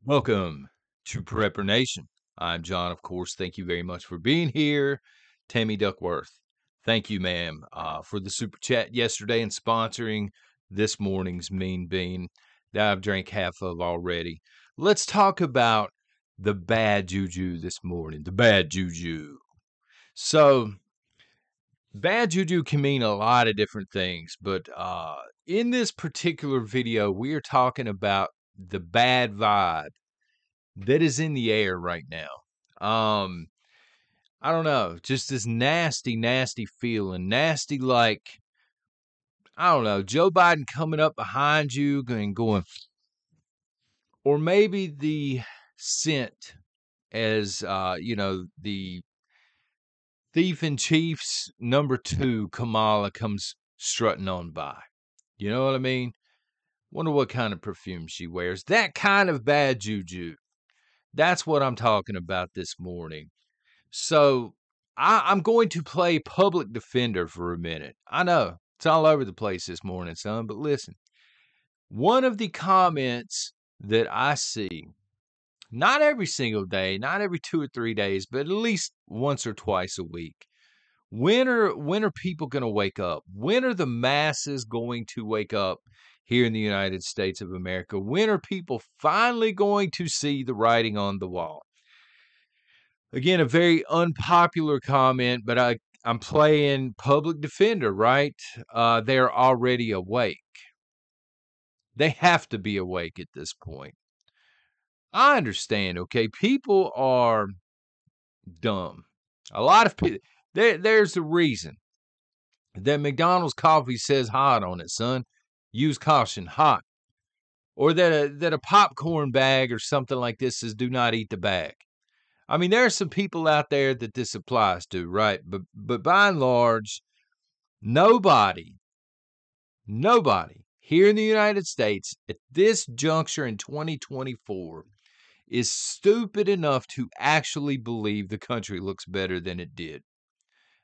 Welcome to Prepper Nation. I'm John, of course. Thank you very much for being here. Tammy Duckworth, thank you, ma'am, for the super chat yesterday and sponsoring this morning's Mean Bean that I've drank half of already. Let's talk about the bad juju this morning. The bad juju. So, bad juju can mean a lot of different things, but in this particular video, we are talking about the bad vibe that is in the air right now. I don't know, just this nasty, nasty feeling. Nasty like, I don't know, Joe Biden coming up behind you and going, or maybe the scent as, the thief in chief's number 2, Kamala, comes strutting on by. You know what I mean? Wonder what kind of perfume she wears. That kind of bad juju. That's what I'm talking about this morning. So I'm going to play public defender for a minute. I know it's all over the place this morning, son, but listen. One of the comments that I see, not every single day, not every 2 or 3 days, but at least once or twice a week. When are people going to wake up? When are the masses going to wake up here in the United States of America? When are people finally going to see the writing on the wall? Again, a very unpopular comment, but I'm playing public defender, right? They're already awake. They have to be awake at this point. I understand, okay? People are dumb. A lot of people, there's a reason that McDonald's coffee says hot on it, son. Use caution, hot. Or that a popcorn bag or something like this says do not eat the bag. I mean, there are some people out there that this applies to, right? But by and large, nobody here in the United States at this juncture in 2024 is stupid enough to actually believe the country looks better than it did.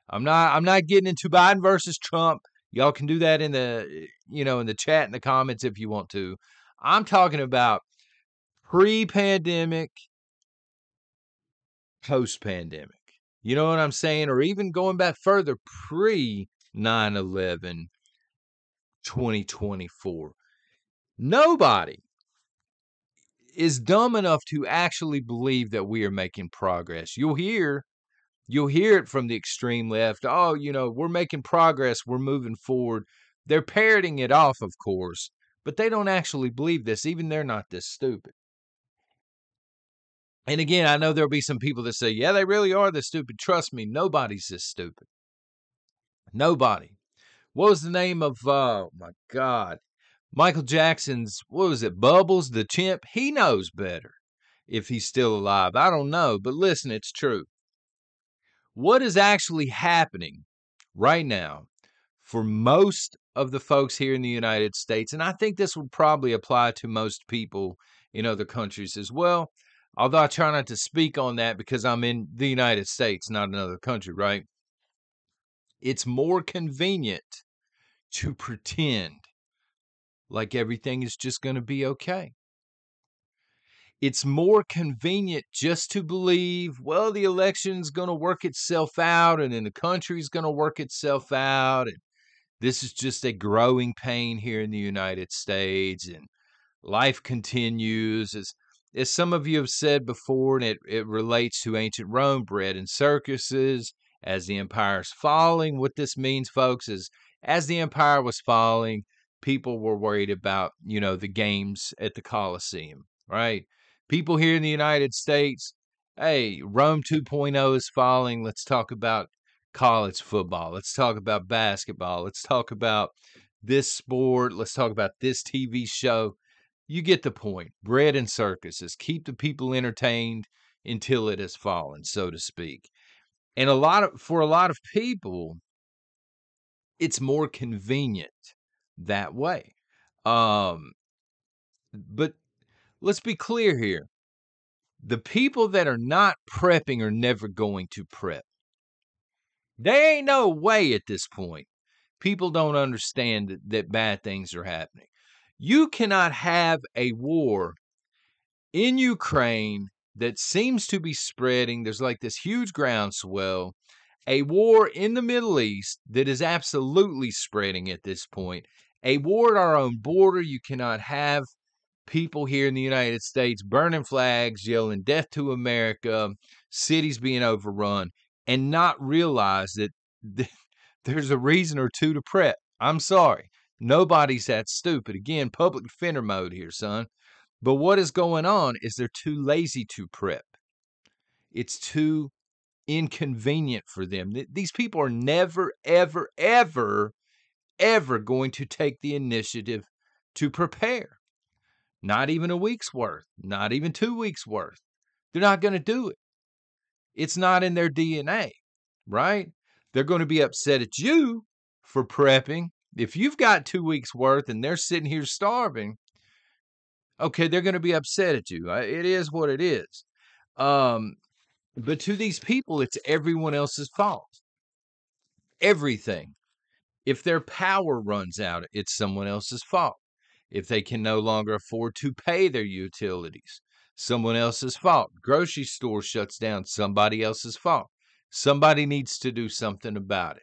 I'm not getting into Biden versus Trump. Y'all can do that in the chat in the comments if you want to. I'm talking about pre-pandemic, post-pandemic. You know what I'm saying? Or even going back further, pre 9/11, 2024. Nobody is dumb enough to actually believe that we are making progress. You'll hear it from the extreme left. Oh, we're making progress. We're moving forward. They're parroting it off, of course, but they don't actually believe this. Even they're not this stupid. And again, I know there'll be some people that say, yeah, they really are this stupid. Trust me, nobody's this stupid. Nobody. What was the name of, oh my God, Michael Jackson's, what was it, Bubbles, the chimp? He knows better if he's still alive. I don't know, but listen, it's true. What is actually happening right now for most of the folks here in the United States, and I think this would probably apply to most people in other countries as well, although I try not to speak on that because I'm in the United States, not another country, right? It's more convenient to pretend like everything is just going to be okay. It's more convenient just to believe, well, the election's going to work itself out and then the country's going to work itself out. And this is just a growing pain here in the United States and life continues. As some of you have said before, and it relates to ancient Rome, bread and circuses, as the empire's falling. What this means, folks, is as the empire was falling, people were worried about, the games at the Colosseum, right? People here in the United States, hey, Rome 2.0 is falling. Let's talk about college football. Let's talk about basketball. Let's talk about this sport. Let's talk about this TV show. You get the point. Bread and circuses keep the people entertained until it has fallen, so to speak. And for a lot of people, it's more convenient that way. But let's be clear here. The people that are not prepping are never going to prep. There ain't no way at this point. People don't understand that bad things are happening. You cannot have a war in Ukraine that seems to be spreading. There's like this huge groundswell, a war in the Middle East that is absolutely spreading at this point, a war at our own border. You cannot have people here in the United States burning flags, yelling death to America, cities being overrun, and not realize that there's a reason or two to prep. I'm sorry. Nobody's that stupid. Again, public defender mode here, son. But what is going on is they're too lazy to prep. It's too inconvenient for them. These people are never, ever, ever, ever going to take the initiative to prepare. Not even a week's worth, not even 2 weeks worth. They're not going to do it. It's not in their DNA, right? They're going to be upset at you for prepping. If you've got 2 weeks worth and they're sitting here starving, okay, they're going to be upset at you. It is what it is. But to these people, it's everyone else's fault. Everything. If their power runs out, it's someone else's fault. If they can no longer afford to pay their utilities, someone else's fault. Grocery store shuts down, somebody else's fault. Somebody needs to do something about it.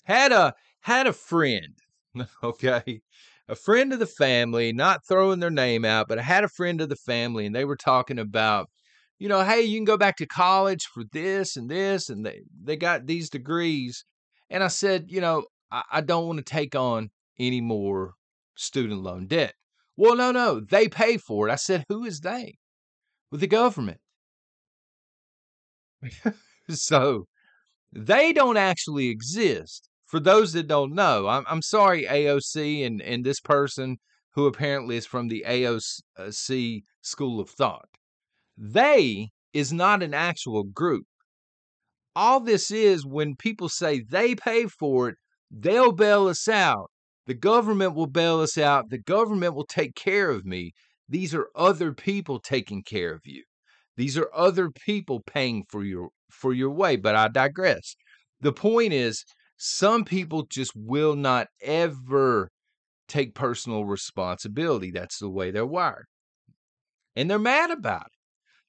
Had a friend, okay, a friend of the family, not throwing their name out, but I had a friend of the family, and they were talking about, hey, you can go back to college for this, and they got these degrees. And I said, I don't want to take on any more student loan debt. Well, no, they pay for it. I said, who is they? Well, the government. So they don't actually exist. For those that don't know, I'm sorry, AOC and this person who apparently is from the AOC school of thought. They is not an actual group. All this is, when people say they pay for it, they'll bail us out. The government will bail us out. The government will take care of me. These are other people taking care of you. These are other people paying for your way, but I digress. The point is, some people just will not ever take personal responsibility. That's the way they're wired. And they're mad about it.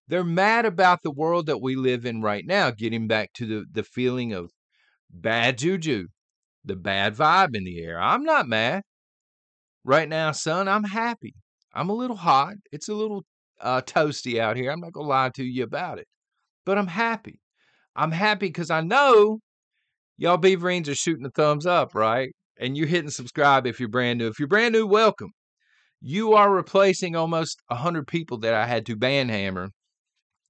They're mad about the world that we live in right now, getting back to the feeling of bad juju, the bad vibe in the air. I'm not mad. Right now, son, I'm happy. I'm a little hot. It's a little toasty out here. I'm not going to lie to you about it. But I'm happy. I'm happy because I know y'all Beaverines are shooting a thumbs up, right? And you're hitting subscribe if you're brand new. If you're brand new, welcome. You are replacing almost 100 people that I had to banhammer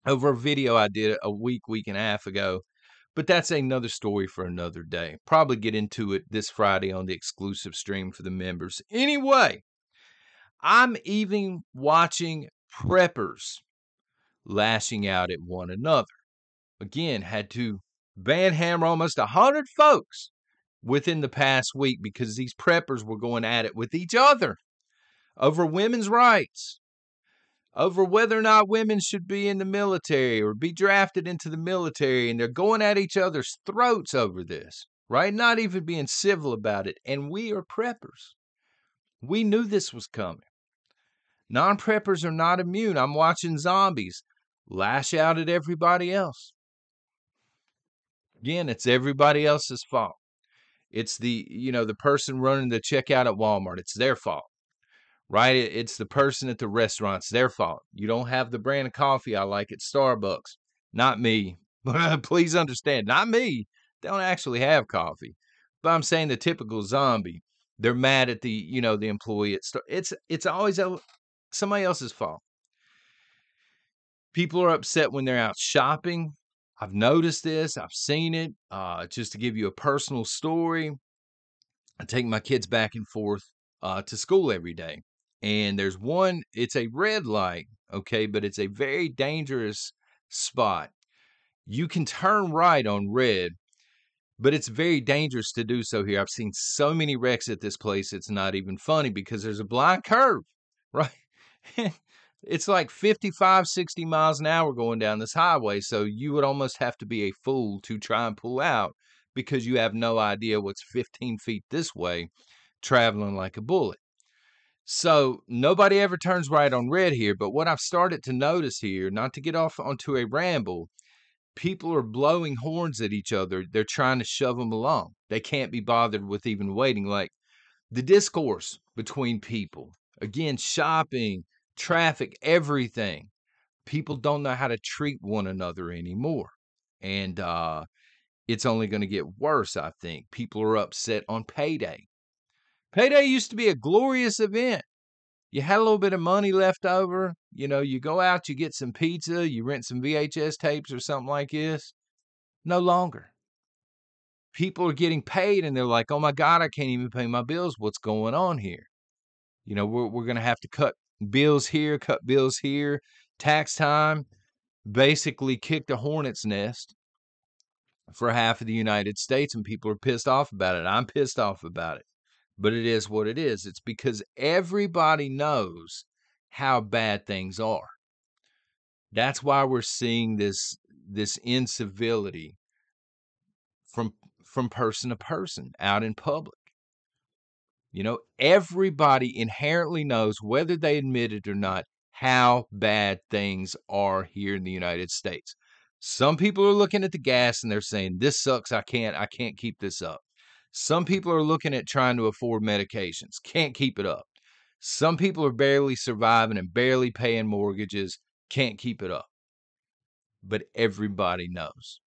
over a video I did a week and a half ago. But that's another story for another day. Probably get into it this Friday on the exclusive stream for the members. Anyway, I'm even watching preppers lashing out at one another. Again, had to banhammer almost 100 folks within the past week because these preppers were going at it with each other over women's rights, over whether or not women should be in the military or be drafted into the military. And they're going at each other's throats over this, right? Not even being civil about it. And we are preppers. We knew this was coming. Non-preppers are not immune. I'm watching zombies lash out at everybody else. Again, it's everybody else's fault. It's the person running the checkout at Walmart. It's their fault, right? It's the person at the restaurant. It's their fault. You don't have the brand of coffee I like at Starbucks. Not me. Please understand, not me. They don't actually have coffee. But I'm saying the typical zombie. They're mad at the employee at it's always somebody else's fault. People are upset when they're out shopping. I've noticed this. I've seen it. Just to give you a personal story, I take my kids back and forth to school every day. And there's one, it's a red light, okay, but it's a very dangerous spot. You can turn right on red, but it's very dangerous to do so here. I've seen so many wrecks at this place, it's not even funny because there's a blind curve, right? It's like 55, 60 miles an hour going down this highway. So you would almost have to be a fool to try and pull out because you have no idea what's 15 feet this way, traveling like a bullet. So nobody ever turns right on red here, but what I've started to notice here, not to get off onto a ramble, people are blowing horns at each other. They're trying to shove them along. They can't be bothered with even waiting. Like the discourse between people, again, shopping, traffic, everything. People don't know how to treat one another anymore. And it's only going to get worse, I think. People are upset on payday. Payday used to be a glorious event. You had a little bit of money left over. You know, you go out, you get some pizza, you rent some VHS tapes or something like this. No longer. People are getting paid and they're like, oh my God, I can't even pay my bills. What's going on here? You know, we're going to have to cut bills here, cut bills here. Tax time basically kicked a hornet's nest for half of the United States, and people are pissed off about it. I'm pissed off about it. But it is what it is. It's because everybody knows how bad things are. That's why we're seeing this incivility from person to person out in public. You know, everybody inherently knows, whether they admit it or not, how bad things are here in the United States. Some people are looking at the gas and they're saying, this sucks, I can't keep this up. Some people are looking at trying to afford medications, can't keep it up. Some people are barely surviving and barely paying mortgages, can't keep it up. But everybody knows.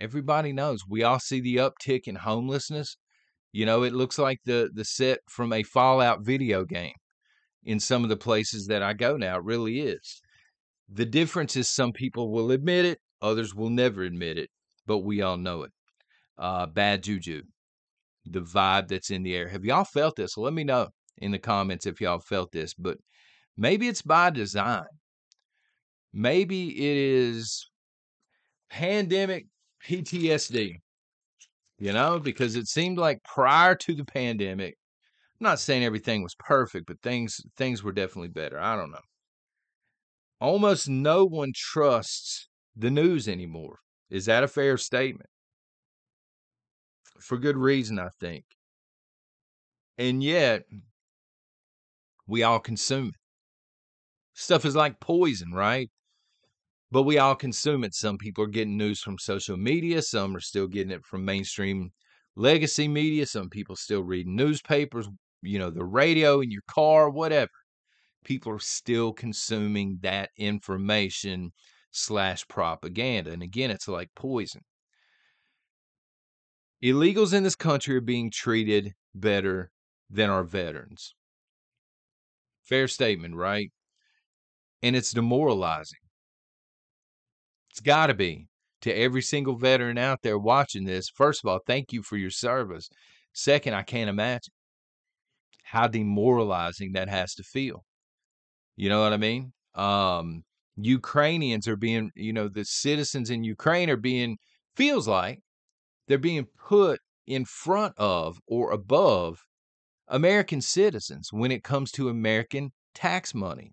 Everybody knows. We all see the uptick in homelessness. You know, it looks like the set from a Fallout video game in some of the places that I go now. It really is. The difference is some people will admit it, others will never admit it, but we all know it. Bad juju, the vibe that's in the air. Have y'all felt this? Let me know in the comments if y'all felt this, but maybe it's by design. Maybe it is pandemic PTSD, you know, because it seemed like prior to the pandemic, I'm not saying everything was perfect, but things were definitely better. I don't know. Almost no one trusts the news anymore. Is that a fair statement? For good reason, I think. And yet, we all consume it. Stuff is like poison, right? But we all consume it. Some people are getting news from social media. Some are still getting it from mainstream legacy media. Some people still read newspapers, you know, the radio in your car, whatever. People are still consuming that information / propaganda. And again, it's like poison. Illegals in this country are being treated better than our veterans. Fair statement, right? And it's demoralizing. It's got to be. To every single veteran out there watching this, first of all, thank you for your service. Second, I can't imagine how demoralizing that has to feel. You know what I mean? Ukrainians are being, you know, the citizens in Ukraine are being, feels like they're being put in front of or above American citizens when it comes to American tax money.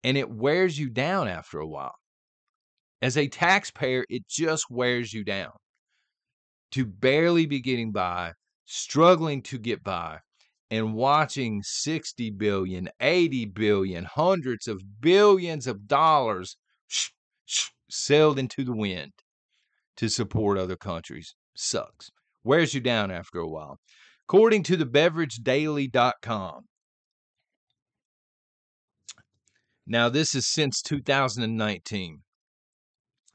And it wears you down after a while. As a taxpayer, it just wears you down to barely be getting by, struggling to get by, and watching 60 billion, 80 billion, hundreds of billions of dollars sailed into the wind to support other countries. Sucks. Wears you down after a while. According to the beveragedaily.com. Now, this is since 2019.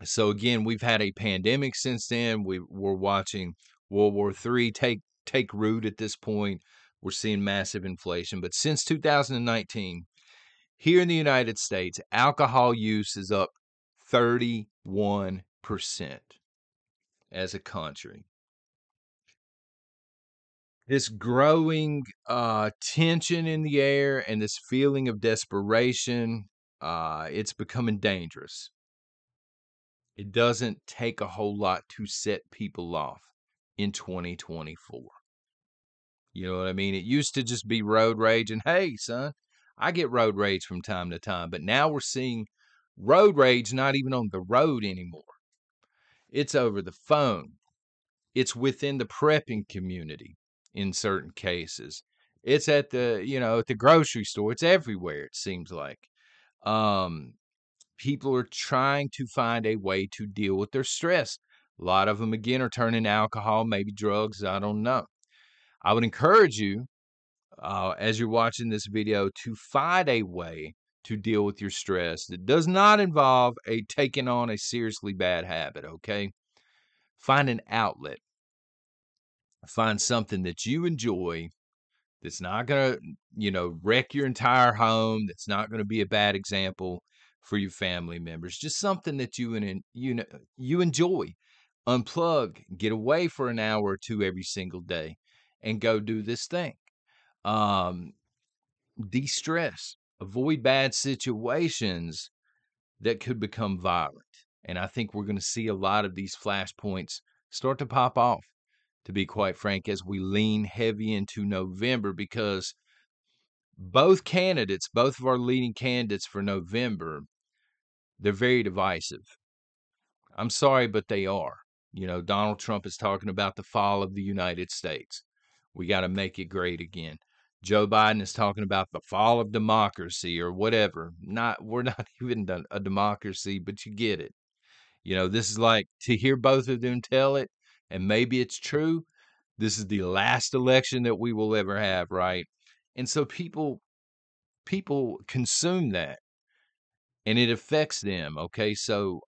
So again, we've had a pandemic since then. We're watching World War III take root at this point. We're seeing massive inflation. But since 2019, here in the United States, alcohol use is up 31% as a country. This growing tension in the air and this feeling of desperation, it's becoming dangerous. It doesn't take a whole lot to set people off in 2024. You know what I mean? It used to just be road rage, and hey, son, I get road rage from time to time, but now we're seeing road rage not even on the road anymore. It's over the phone. It's within the prepping community in certain cases. It's at the, at the grocery store. It's everywhere, it seems like. People are trying to find a way to deal with their stress. A lot of them, again, are turning to alcohol, maybe drugs. I don't know. I would encourage you, as you're watching this video, to find a way to deal with your stress that does not involve taking on a seriously bad habit, okay? Find an outlet. Find something that you enjoy that's not going to, wreck your entire home, that's not going to be a bad example for your family members. Just something that you enjoy. Unplug, get away for an hour or two every single day and go do this thing. De-stress, avoid bad situations that could become violent. And I think we're going to see a lot of these flashpoints start to pop off, to be quite frank, as we lean heavy into November, because both of our leading candidates for November, they're very divisive. I'm sorry, but they are. Donald Trump is talking about the fall of the United States. We got to make it great again. Joe Biden is talking about the fall of democracy or whatever. We're not even a democracy, but you get it. This is like, to hear both of them tell it, and maybe it's true. This is the last election that we will ever have, right? And so people consume that, and it affects them. Okay, so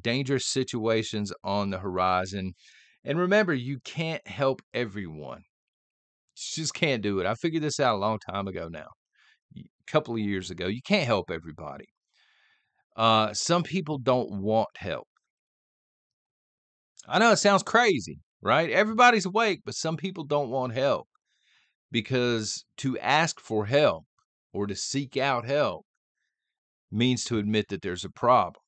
dangerous situations on the horizon. And remember, you can't help everyone. You just can't do it. I figured this out a long time ago now, a couple of years ago. You can't help everybody. Some people don't want help. I know it sounds crazy, right? Everybody's awake, but some people don't want help, because to ask for help or to seek out help means to admit that there's a problem,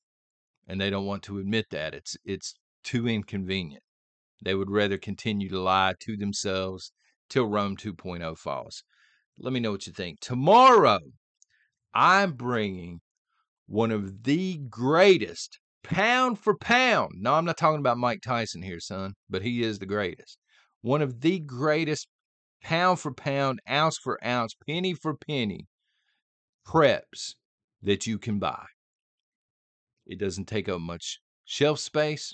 and they don't want to admit that. It's too inconvenient. They would rather continue to lie to themselves till Rome 2.0 falls. Let me know what you think. Tomorrow, I'm bringing one of the greatest, pound for pound. No, I'm not talking about Mike Tyson here, son, but he is the greatest. One of the greatest, pound for pound, ounce for ounce, penny for penny preps that you can buy. It doesn't take up much shelf space.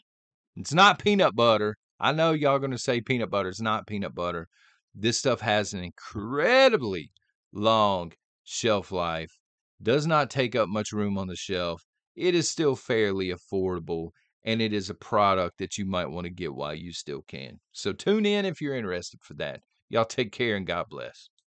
It's not peanut butter. I know y'all going to say peanut butter. It's not peanut butter. This stuff has an incredibly long shelf life. Does not take up much room on the shelf. It is still fairly affordable, and it is a product that you might want to get while you still can. So tune in if you're interested for that. Y'all take care and God bless.